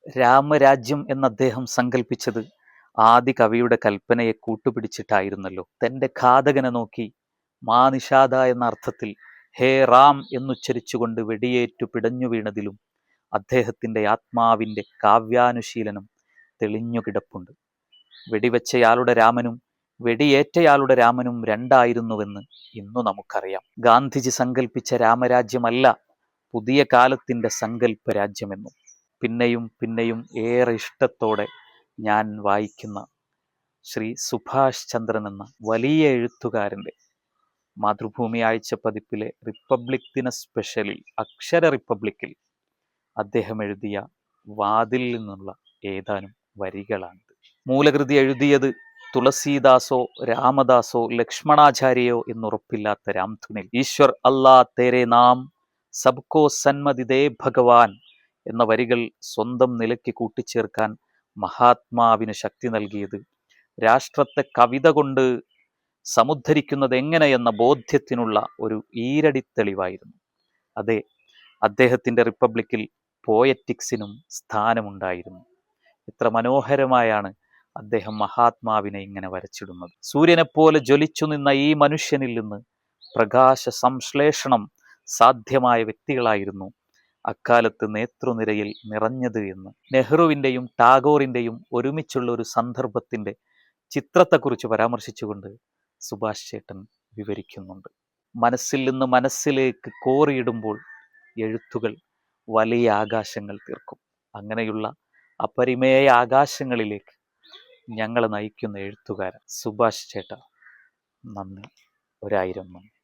രാമരാജ്യം എന്ന് അദ്ദേഹം സങ്കല്പിച്ചത് ആദി കവിയുടെ കൽപ്പനയെ കൂട്ടുപിടിച്ചിട്ടായിരുന്നല്ലോ. തന്റെ ഘാതകനെ നോക്കി മാ നിഷാദ എന്ന അർത്ഥത്തിൽ ഹേ റാം എന്നുച്ചരിച്ചുകൊണ്ട് വെടിയേറ്റു പിടഞ്ഞു വീണതിലും അദ്ദേഹത്തിന്റെ ആത്മാവിന്റെ കാവ്യാനുശീലനം തെളിഞ്ഞു കിടപ്പുണ്ട്. വെടിവെച്ചയാളുടെ രാമനും വെടിയേറ്റയാളുടെ രാമനും രണ്ടായിരുന്നുവെന്ന് ഇന്നു നമുക്കറിയാം. ഗാന്ധിജി സങ്കല്പിച്ച രാമരാജ്യമല്ല പുതിയ കാലത്തിന്റെ സങ്കല്പ രാജ്യമെന്നും പിന്നെയും പിന്നെയും ഏറെ ഇഷ്ടത്തോടെ ഞാൻ വായിക്കുന്ന ശ്രീ സുഭാഷ് ചന്ദ്രൻ എന്ന വലിയ എഴുത്തുകാരൻ്റെ മാതൃഭൂമി ആഴ്ച പതിപ്പിലെ റിപ്പബ്ലിക് ദിന സ്പെഷ്യലിൽ അക്ഷര റിപ്പബ്ലിക്കിൽ അദ്ദേഹം എഴുതിയ വാതിൽ നിന്നുള്ള ഏതാനും വരികളാണിത്. മൂലകൃതി എഴുതിയത് തുളസീദാസോ രാമദാസോ ലക്ഷ്മണാചാര്യയോ എന്നുറപ്പില്ലാത്ത രാംധുനിൽ ഈശ്വർ അല്ലാ തേരെ നാം സബ്കോ സന്മതി ദേ ഭഗവാൻ എന്ന വരികൾ സ്വന്തം നിലയ്ക്ക് കൂട്ടിച്ചേർക്കാൻ മഹാത്മാവിന് ശക്തി നൽകിയത് രാഷ്ട്രത്തെ കവിത കൊണ്ട് സമുദ്ധരിക്കുന്നത് എങ്ങനെയെന്ന ബോധ്യത്തിനുള്ള ഒരു ഈരടിത്തെളിവായിരുന്നു. അതെ, അദ്ദേഹത്തിന്റെ റിപ്പബ്ലിക്കിൽ പോയറ്റിക്സിനും സ്ഥാനമുണ്ടായിരുന്നു. എത്ര മനോഹരമായാണ് അദ്ദേഹം മഹാത്മാവിനെ ഇങ്ങനെ വരച്ചിടുന്നത്. സൂര്യനെപ്പോലെ ജ്വലിച്ചു നിന്ന ഈ മനുഷ്യനിൽ നിന്ന് പ്രകാശ സംശ്ലേഷണം സാധ്യമായ വ്യക്തികളായിരുന്നു അക്കാലത്ത് നേതൃനിരയിൽ നിറഞ്ഞത് എന്ന് നെഹ്റുവിൻ്റെയും ടാഗോറിൻ്റെയും ഒരുമിച്ചുള്ള ഒരു സന്ദർഭത്തിന്റെ ചിത്രത്തെക്കുറിച്ച് പരാമർശിച്ചുകൊണ്ട് സുഭാഷ് ചേട്ടൻ വിവരിക്കുന്നുണ്ട്. മനസ്സിൽ നിന്ന് മനസ്സിലേക്ക് കോറിയിടുമ്പോൾ എഴുത്തുകൾ വലിയ ആകാശങ്ങൾ തീർക്കും. അങ്ങനെയുള്ള അപരിമേയ ആകാശങ്ങളിലേക്ക് ഞങ്ങളെ നയിക്കുന്ന എഴുത്തുകാരൻ സുഭാഷ് ചേട്ട, നന്ദി, 1000 നന്ദി.